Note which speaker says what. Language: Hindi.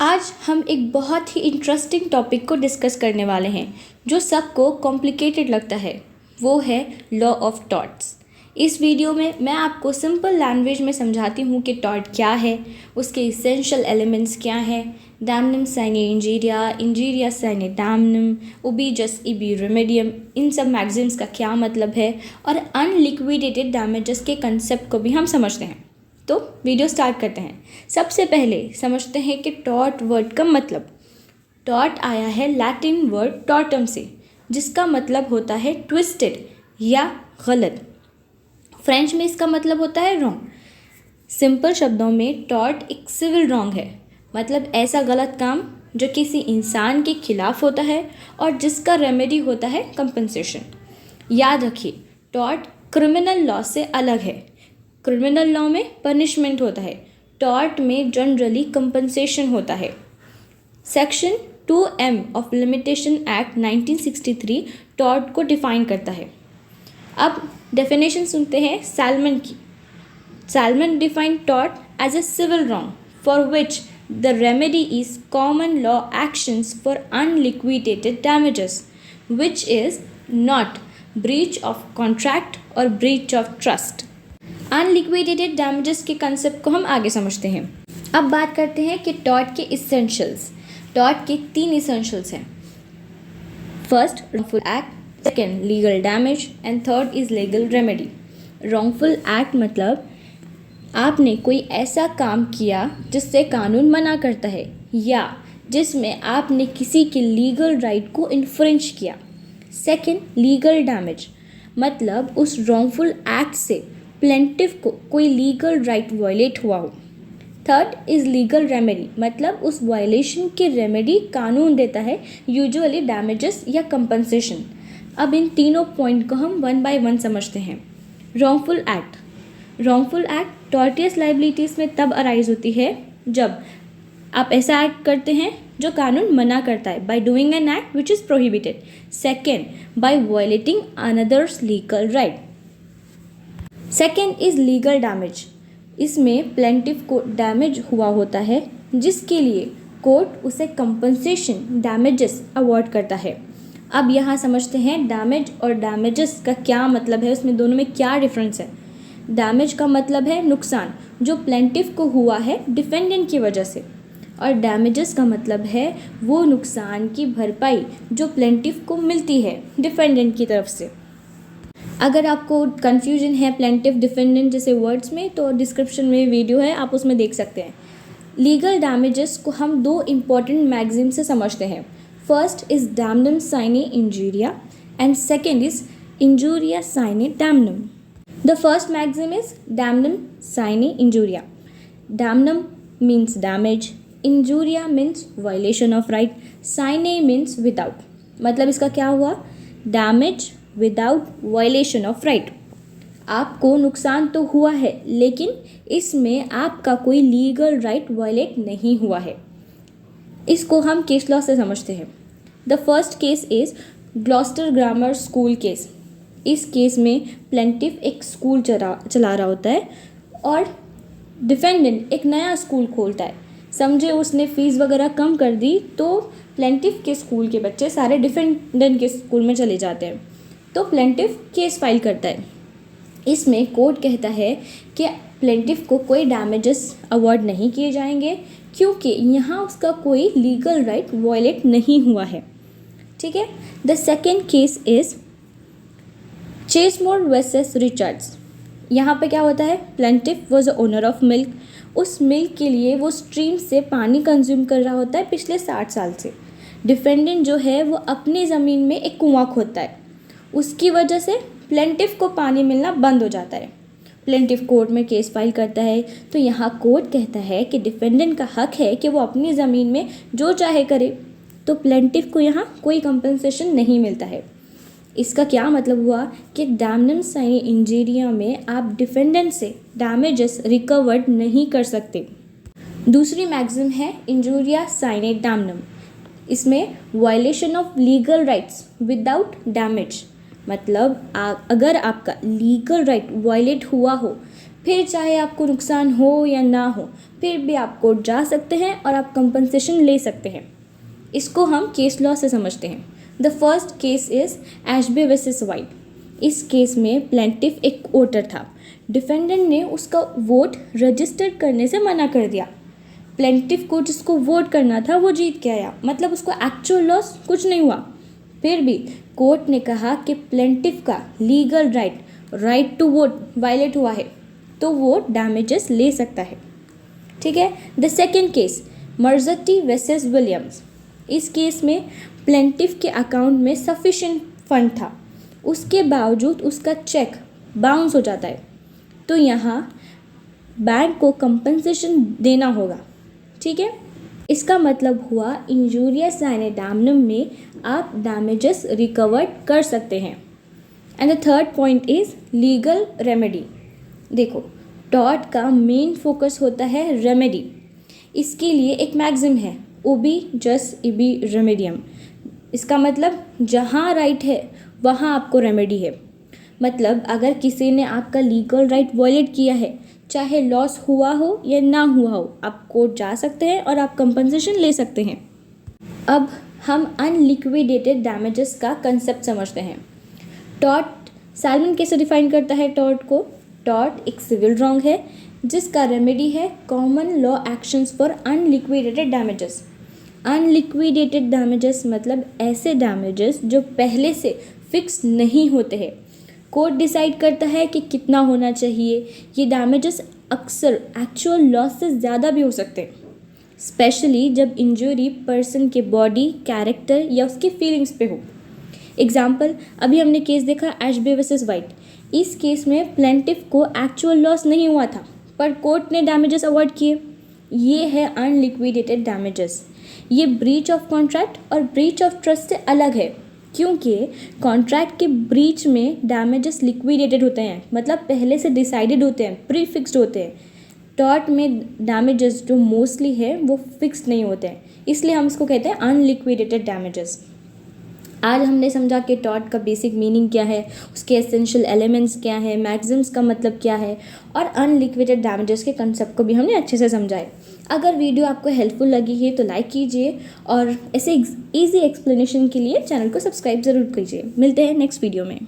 Speaker 1: आज हम एक बहुत ही इंटरेस्टिंग टॉपिक को डिस्कस करने वाले हैं जो सबको कॉम्प्लिकेटेड लगता है। वो है लॉ ऑफ टॉर्ट्स। इस वीडियो में मैं आपको सिंपल लैंग्वेज में समझाती हूँ कि टॉर्ट क्या है, उसके इसेंशियल एलिमेंट्स क्या हैं, डैमनम साइने इंजीरिया, इंजीरिया साइने डैमनम, उबी जस इबी रेमेडियम, इन सब मैगजीम्स का क्या मतलब है और अनलिक्विडेटेड डैमेजेस के कंसेप्ट को भी हम समझते हैं। तो वीडियो स्टार्ट करते हैं। सबसे पहले समझते हैं कि टॉर्ट वर्ड का मतलब। टॉर्ट आया है लैटिन वर्ड टॉर्टम से, जिसका मतलब होता है ट्विस्टेड या गलत। फ्रेंच में इसका मतलब होता है रॉन्ग। सिंपल शब्दों में टॉर्ट एक सिविल रॉन्ग है, मतलब ऐसा गलत काम जो किसी इंसान के खिलाफ होता है और जिसका रेमेडी होता है कंपनसेशन। याद रखिए, टॉर्ट क्रिमिनल लॉ से अलग है। क्रिमिनल लॉ में पनिशमेंट होता है, टॉर्ट में जनरली कंपनसेशन होता है। Section 2M of limitation act 1963 tort को डिफाइन करता है। अब डेफिनेशन सुनते हैं सैलमन की। Salmond define tort as a civil wrong for which the remedy is common law actions for unliquidated damages which is not breach of contract और breach of trust. Unliquidated damages के कंसेप्ट को हम आगे समझते हैं। अब बात करते हैं कि टॉर्ट के इसेंशियल्स। टॉर्ट के 3 इसेंशियल्स हैं। First, wrongful act, second legal damage and third is legal remedy. Wrongful act मतलब आपने कोई ऐसा काम किया जिससे कानून मना करता है या जिसमें आपने किसी के लीगल राइट को इन्फ्रिंज किया। सेकेंड, लीगल डैमेज मतलब उस रॉन्गफुल एक्ट से प्लेंटिफ को कोई लीगल राइट वायलेट हुआ हो। थर्ड इज़ लीगल रेमेडी मतलब उस वायलेशन की रेमेडी कानून देता है, यूजुअली डैमेजेस या कंपनसेशन। अब इन तीनों पॉइंट को हम 1 बाय 1 समझते हैं। Wrongful act. Wrongful act tortious liabilities में तब अराइज होती है जब आप ऐसा एक्ट करते हैं जो कानून मना करता है, by doing an act which is prohibited. Second, by violating another's legal right. Second is legal damage. इसमें प्लेंटिफ को डैमेज हुआ होता है जिसके लिए कोर्ट उसे कंपनसेशन डैमेजेस अवॉर्ड करता है। अब यहाँ समझते हैं डैमेज और डैमेजेस का क्या मतलब है, उसमें दोनों में क्या डिफरेंस है। डैमेज का मतलब है नुकसान जो प्लेंटिफ को हुआ है डिफेंडेंट की वजह से, और डैमेजेस का मतलब है वो नुकसान की भरपाई जो प्लेंटिफ को मिलती है डिफेंडेंट की तरफ से। अगर आपको कन्फ्यूजन है प्लेंटिफ डिफेंडेंट जैसे वर्ड्स में, तो डिस्क्रिप्शन में वीडियो है, आप उसमें देख सकते हैं। लीगल डैमेजेस को हम 2 इम्पॉर्टेंट मैगजीम से समझते हैं। First is damnum sine injuria and second is injuria sine damnum. The first maxim is damnum sine injuria. Damnum means damage, injuria means violation of right, sine means without. मतलब इसका क्या हुआ, damage without violation of right. आपको नुकसान तो हुआ है लेकिन इसमें आपका कोई लीगल राइट वायलेट नहीं हुआ है। इसको हम केस लॉ से समझते हैं। The first case is Gloster grammar school case. इस केस में प्लेंटिफ एक स्कूल चला रहा होता है और डिफेंडेंट एक नया स्कूल खोलता है। समझे उसने फ़ीस वगैरह कम कर दी तो प्लेंटिफ के स्कूल के बच्चे सारे डिफेंडेंट के स्कूल में चले जाते हैं, तो प्लेंटिफ केस फाइल करता है। इसमें कोर्ट कहता है कि प्लेंटिफ को कोई डैमेजेस अवॉर्ड नहीं किए जाएंगे क्योंकि यहाँ उसका कोई लीगल राइट वायलेट नहीं हुआ है। ठीक है। The second case is Chasemore versus Richards. यहाँ पे क्या होता है, plaintiff was the owner of milk. उस मिल्क के लिए वो स्ट्रीम से पानी कंज्यूम कर रहा होता है पिछले 60 साल से। डिफेंडेंट जो है वो अपनी ज़मीन में एक कुआं खोदता है, उसकी वजह से प्लेंटिफ को पानी मिलना बंद हो जाता है। प्लेंटिफ कोर्ट में केस फाइल करता है, तो यहाँ कोर्ट कहता है कि डिफेंडेंट का हक है कि वो अपनी ज़मीन में जो चाहे करे, तो प्लेंटिफ को यहाँ कोई कंपनसेशन नहीं मिलता है। इसका क्या मतलब हुआ कि डैमनम साइने इंजीरिया में आप डिफेंडेंट से डैमेजेस रिकवर्ड नहीं कर सकते। दूसरी मैगजीम है इंजूरिया साइने डैमनम। इसमें violation of legal rights without damage मतलब अगर आपका लीगल राइट वायलेट हुआ हो फिर चाहे आपको नुकसान हो या ना हो, फिर भी आप कोर्ट जा सकते हैं और आप कंपनसेशन ले सकते हैं। इसको हम केस लॉ से समझते हैं। The first case is Ashby versus White. इस केस में प्लेंटिफ एक वोटर था, डिफेंडेंट ने उसका वोट रजिस्टर करने से मना कर दिया। प्लेंटिफ को जिसको वोट करना था वो जीत के आया, मतलब उसको एक्चुअल लॉस कुछ नहीं हुआ। फिर भी कोर्ट ने कहा कि प्लेंटिफ का legal right to vote violate हुआ है, तो वो डैमेजेस ले सकता है। ठीक है। The second case Marzetti versus Williams. इस केस में प्लेंटिफ के अकाउंट में सफिशिएंट फंड था, उसके बावजूद उसका चेक बाउंस हो जाता है, तो यहाँ बैंक को कंपनसेशन देना होगा। ठीक है। इसका मतलब हुआ इंजूरियस साइने डैमनम में आप डैमेजेस रिकवर कर सकते हैं। And the third point is legal remedy. देखो, टॉर्ट का मेन फोकस होता है रेमेडी। इसके लिए एक मैक्सिम है, उबी जस इबी रेमेडियम। इसका मतलब जहाँ राइट है वहाँ आपको रेमेडी है। मतलब अगर किसी ने आपका लीगल राइट वायलेट किया है, चाहे लॉस हुआ हो या ना हुआ हो, आप कोर्ट जा सकते हैं और आप कंपनसेशन ले सकते हैं। अब हम अनलिक्विडेटेड डैमेजेस का कंसेप्ट समझते हैं। टॉर्ट सैलमन कैसे डिफाइन करता है टॉर्ट को? टॉर्ट एक सिविल रॉन्ग है जिसका रेमेडी है common law actions for unliquidated damages. Unliquidated damages मतलब ऐसे डैमेजेस जो पहले से फिक्स नहीं होते हैं। कोर्ट डिसाइड करता है कि कितना होना चाहिए। ये डैमेजेस अक्सर एक्चुअल लॉस से ज़्यादा भी हो सकते हैं, स्पेशली जब इंजरी पर्सन के बॉडी, कैरेक्टर या उसकी फीलिंग्स पे हो। एग्जाम्पल, अभी हमने केस देखा एशबे वर्सेस वाइट। इस केस में प्लेंटिफ को एक्चुअल लॉस नहीं हुआ था, पर कोर्ट ने डैमेजेस अवॉर्ड किए। ये है अनलिक्विडेटेड डैमेजेस। ये ब्रीच ऑफ कॉन्ट्रैक्ट और ब्रीच ऑफ ट्रस्ट से अलग है, क्योंकि कॉन्ट्रैक्ट के ब्रीच में डैमेजेस लिक्विडेटेड होते हैं, मतलब पहले से डिसाइडेड होते हैं, प्री फिक्स्ड होते हैं। टॉर्ट में डैमेजेस जो मोस्टली है वो फिक्स्ड नहीं होते हैं, इसलिए हम इसको कहते हैं अनलिक्विडेटेड डैमेजेस। आज हमने समझा कि टॉर्ट का बेसिक मीनिंग क्या है, उसके एसेंशियल एलिमेंट्स क्या है, मैक्सिम्स का मतलब क्या है, और अनलिक्विडेटेड डैमेजेस के कंसेप्ट को भी हमने अच्छे से समझाए। अगर वीडियो आपको हेल्पफुल लगी है तो लाइक कीजिए और ऐसे इजी एक्सप्लेनेशन के लिए चैनल को सब्सक्राइब ज़रूर कीजिए। मिलते हैं नेक्स्ट वीडियो में।